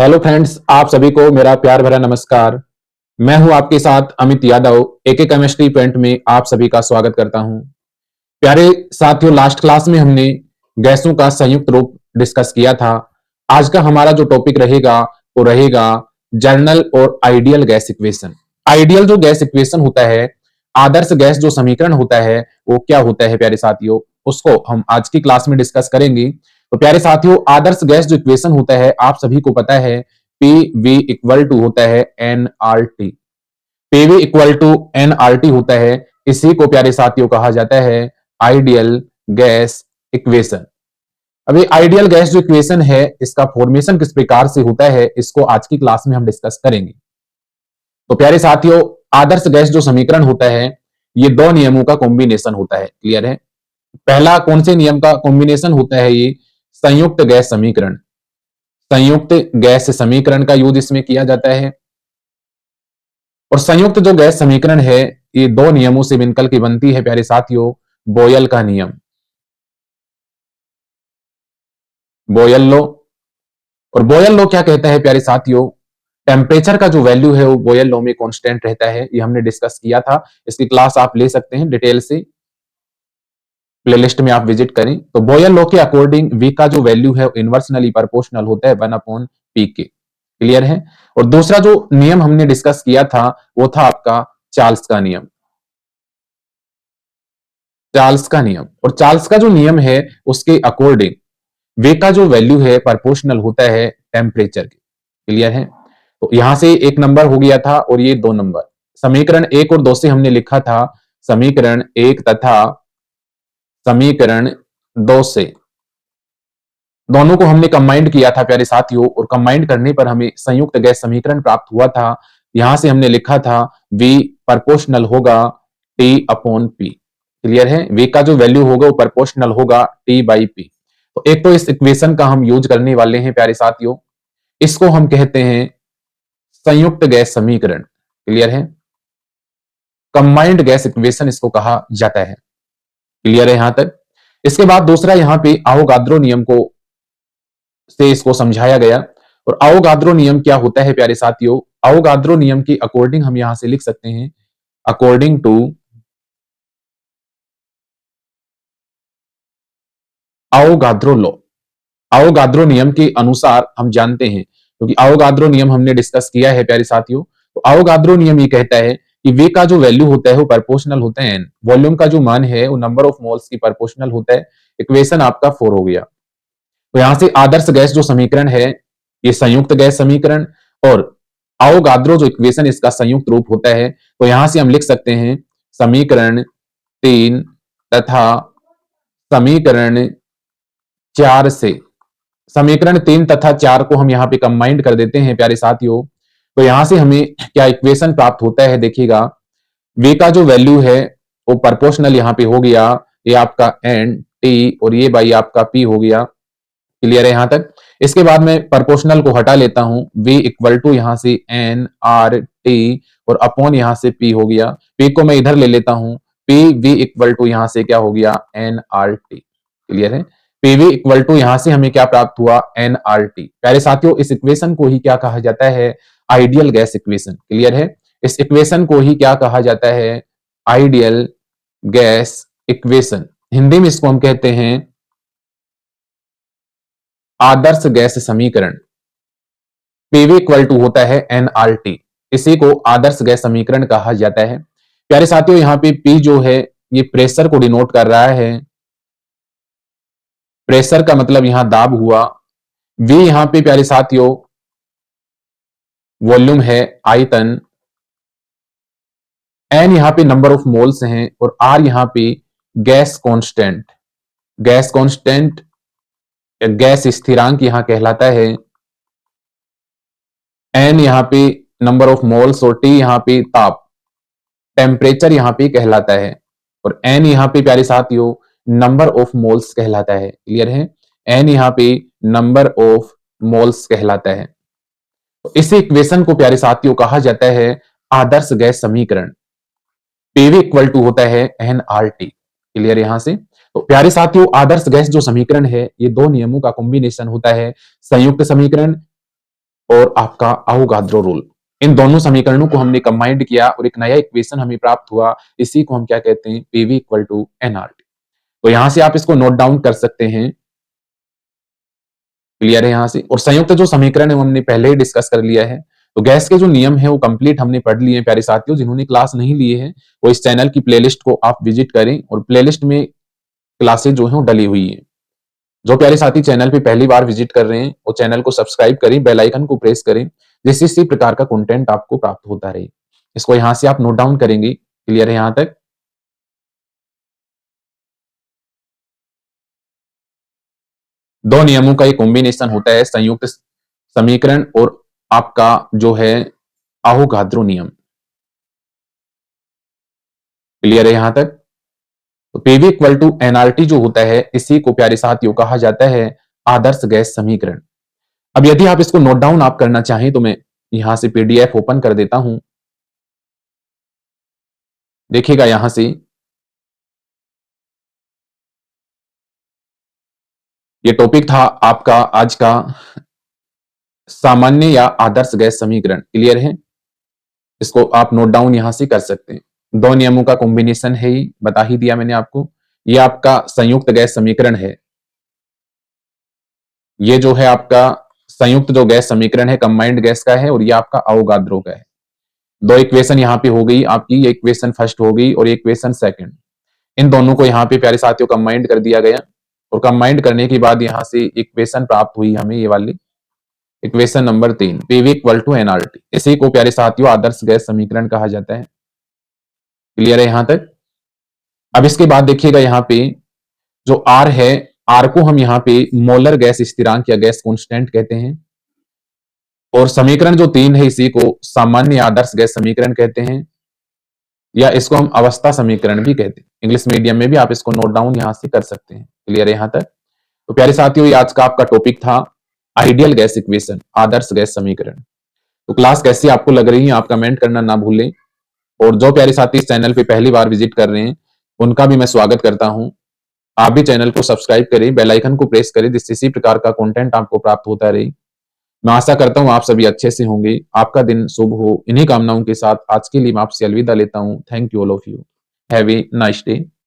Hello friends, आप सभी को मेरा प्यार भरा नमस्कार। मैं हूं आपके साथ अमित यादव। एके केमिस्ट्री पॉइंट में आप सभी का स्वागत करता हूं। प्यारे साथियों, लास्ट क्लास में हमने गैसों का संयुक्त रूप डिस्कस किया था। आज का हमारा जो टॉपिक रहेगा वो रहेगा जर्नल और आइडियल गैस इक्वेशन। आइडियल जो गैस इक्वेशन होता है, आदर्श गैस जो समीकरण होता है, वो क्या होता है प्यारे साथियों, उसको हम आज की क्लास में डिस्कस करेंगे। तो प्यारे साथियों, आदर्श गैस जो इक्वेशन होता है आप सभी को पता है, पी वी इक्वल टू होता है N R T. PV equal to N R T होता है। इसी को प्यारे साथियों कहा जाता है आइडियल गैस इक्वेशन। अभी आइडियल गैस जो इक्वेशन है, इसका फॉर्मेशन किस प्रकार से होता है, इसको आज की क्लास में हम डिस्कस करेंगे। तो प्यारे साथियों, आदर्श गैस जो समीकरण होता है, ये दो नियमों का कॉम्बिनेशन होता है। क्लियर है? पहला कौन से नियम का कॉम्बिनेशन होता है? ये संयुक्त गैस समीकरण। संयुक्त गैस समीकरण का यूज इसमें किया जाता है। और संयुक्त जो गैस समीकरण है, ये दो नियमों से मिलकर के बनती है प्यारे साथियों। बोयल का नियम, बोयल लो। और बोयल लो क्या कहता है प्यारे साथियों? टेम्परेचर का जो वैल्यू है वो बोयल लो में कांस्टेंट रहता है। ये हमने डिस्कस किया था। इसकी क्लास आप ले सकते हैं डिटेल से, प्लेलिस्ट में आप विजिट करें। तो बोयल लॉ के अकॉर्डिंग वी का जो वैल्यू है इनवर्सनली प्रोपोर्शनल होता है 1/p के। क्लियर है? और दूसरा जो नियम हमने डिस्कस किया था वो था आपका चार्ल्स का नियम। चार्ल्स का नियम, और चार्ल्स का जो नियम है उसके अकॉर्डिंग वे का जो वैल्यू है प्रोपोर्शनल होता है टेम्परेचर के। क्लियर है? तो यहां से एक नंबर हो गया था और ये दो नंबर। समीकरण एक और दो से हमने लिखा था समीकरण एक तथा समीकरण दो से, दोनों को हमने कंबाइंड किया था प्यारे साथियों। और कंबाइंड करने पर हमें संयुक्त गैस समीकरण प्राप्त हुआ था। यहां से हमने लिखा था V प्रोपोर्शनल होगा T अपॉन P। क्लियर है? V का जो वैल्यू होगा वो प्रोपोर्शनल होगा T बाई P। तो एक तो इस इक्वेशन का हम यूज करने वाले हैं प्यारे साथियों। इसको हम कहते हैं संयुक्त गैस समीकरण। क्लियर है? कंबाइंड गैस इक्वेशन इसको कहा जाता है। क्लियर है यहां तक? इसके बाद दूसरा यहां पे आवोगाद्रो नियम को से इसको समझाया गया। और आवोगाद्रो नियम क्या होता है प्यारे साथियों? आवोगाद्रो नियम के अकॉर्डिंग हम यहां से लिख सकते हैं according to Avogadro law. Avogadro नियम के अनुसार हम जानते हैं, क्योंकि आवोगाद्रो नियम हमने डिस्कस किया है प्यारे साथियों। तो आवोगाद्रो नियम ये कहता है कि वे का जो वैल्यू होता है वो प्रोपोर्शनल होता है एन। वॉल्यूम का जो मान है वो नंबर ऑफ मोल्स की प्रोपोर्शनल होता है। इक्वेशन आपका 4 हो गया। तो यहां से आदर्श गैस जो समीकरण है, ये संयुक्त गैस समीकरण, और आवोगाद्रो जो इक्वेशन इसका संयुक्त रूप होता है। तो यहां से हम लिख सकते हैं समीकरण 3 तथा समीकरण 4 से, समीकरण 3 तथा 4 को हम यहां पे कंबाइंड कर देते हैं प्यारे साथियों। तो यहां से हमें क्या इक्वेशन प्राप्त होता है? देखिएगा, वे का जो वैल्यू है वो प्रोपोर्शनल यहां पे हो गया, ये आपका एन टी और ये बाई आपका पी हो गया। क्लियर है यहां तक? इसके बाद मैं प्रोपोर्शनल को हटा लेता हूं। v इक्वल टू यहां से एन आर टी और अपॉन यहां से p हो गया। p को मैं इधर ले लेता हूं। p v इक्वल टू यहां से क्या हो गया? N R T. क्लियर है? pv इक्वल टू यहां से हमें क्या प्राप्त हुआ? N R T. प्यारे साथियों, इस इक्वेशन को ही क्या कहा जाता है? Ideal gas equation. क्लियर है? इस इक्वेशन को ही क्या कहा जाता है? Ideal gas equation. हिंदी में इसको हम कहते हैं आदर्श गैस समीकरण। पीवी इक्वल टू होता है एनआरटी। इसी को आदर्श गैस समीकरण कहा जाता है। प्यारे साथियों, यहां पे पी जो है ये प्रेशर को डिनोट कर रहा है। प्रेशर का मतलब यहां दाब हुआ। वी यहां पे प्यारे साथियों वॉल्यूम है, आयतन। एन यहां पे नंबर ऑफ मोल्स हैं और आर यहां पे gas constant. Gas constant, gas स्थिरांक यहां कहलाता है। एन यहां पे नंबर ऑफ मोल्स और टी यहां पे ताप, टेम्परेचर यहां पे कहलाता है। और एन यहां पे प्यारे साथियों नंबर ऑफ मोल्स कहलाता है। क्लियर है? एन यहां पे नंबर ऑफ मोल्स कहलाता है। तो इसी इक्वेशन को प्यारे साथियों कहा जाता है आदर्श गैस समीकरण। पीवी इक्वल टू होता है एन आर टी। क्लियर यहां से? तो प्यारे साथियों, आदर्श गैस जो समीकरण है ये दो नियमों का कॉम्बिनेशन होता है, संयुक्त समीकरण और आपका अवोगाद्रो रूल, इन दोनों समीकरणों को हमने कंबाइंड किया और एक नया इक्वेशन हमें प्राप्त हुआ। इसी को हम क्या कहते हैं, पीवी इक्वल टू एनआरटी। तो यहां से आप इसको नोट डाउन कर सकते हैं। क्लियर है यहां से। और संयुक्त जो समीकरण है वो हमने पहले ही डिस्कस कर लिया है। तो गैस के जो नियम है वो कंप्लीट हमने पढ़ लिए हैं प्यारे साथियों। जिन्होंने क्लास नहीं लिए हैं वो इस चैनल की प्लेलिस्ट को आप विजिट करें, और प्लेलिस्ट में क्लासेज जो है वो डली हुई है। जो प्यारे साथी चैनल पे पहली बार विजिट कर रहे हैं वो चैनल को सब्सक्राइब करें, बेल आइकन को प्रेस करें, जिससे इसी प्रकार का कंटेंट आपको प्राप्त होता रहे। इसको यहां से आप नोट डाउन करेंगे। क्लियर है यहां तक। दो नियमों का एक कॉम्बिनेशन होता है संयुक्त समीकरण और आपका जो है अवोगाद्रो नियम। क्लियर है यहां तक। तो पीवी इक्वल टू एनआरटी जो होता है, इसी को प्यारे साथियों कहा जाता है आदर्श गैस समीकरण। अब यदि आप इसको नोट डाउन आप करना चाहें तो मैं यहां से पीडीएफ ओपन कर देता हूं। देखिएगा यहां से, ये टॉपिक था आपका आज का सामान्य या आदर्श गैस समीकरण। क्लियर है। इसको आप नोट डाउन यहां से कर सकते हैं। दो नियमों का कॉम्बिनेशन है, ही बता ही दिया मैंने आपको। ये आपका संयुक्त गैस समीकरण है। ये जो है आपका संयुक्त जो गैस समीकरण है कंबाइंड गैस का है, और ये आपका अवोगाद्रो का है। दो इक्वेशन यहाँ पे हो गई आपकी, ये इक्वेशन फर्स्ट हो गई और ये इक्वेशन सेकंड। इन दोनों को यहाँ पे प्यारे साथियों कंबाइंड कर दिया गया, और कंबाइंड करने के बाद यहाँ से इक्वेशन प्राप्त हुई हमें ये वाली equation number 3, PV equal to NRT. इसी को प्यारे साथियों आदर्श गैस समीकरण कहा जाता है। क्लियर है यहां तक। अब इसके बाद देखिएगा यहाँ पे जो आर है, आर को हम यहाँ पे मोलर गैस स्थिरांक या गैस कांस्टेंट कहते हैं। और समीकरण जो 3 है इसी को सामान्य आदर्श गैस समीकरण कहते हैं, या इसको हम अवस्था समीकरण भी कहते हैं। इंग्लिश मीडियम में भी आप इसको नोट डाउन यहां से कर सकते हैं। क्लियर है यहां तक। तो प्यारे साथियों ये आज का आपका टॉपिक था आइडियल गैस इक्वेशन, आदर्श गैस समीकरण। तो क्लास कैसी आपको लग रही है आप कमेंट करना ना भूलें। और जो प्यारे साथी इस चैनल पे पहली बार विजिट कर रहे हैं उनका भी मैं स्वागत करता हूं। आप भी चैनल को सब्सक्राइब करें, बेल आइकन को प्रेस करें, जिससे इसी प्रकार का कंटेंट आपको प्राप्त होता रहे। मैं आशा करता हूं आप सभी अच्छे से होंगे, आपका दिन शुभ हो। इन्हीं कामनाओं के साथ आज के लिए मैं आपसे अलविदा लेता हूं। Thank you all of you. Have a nice day.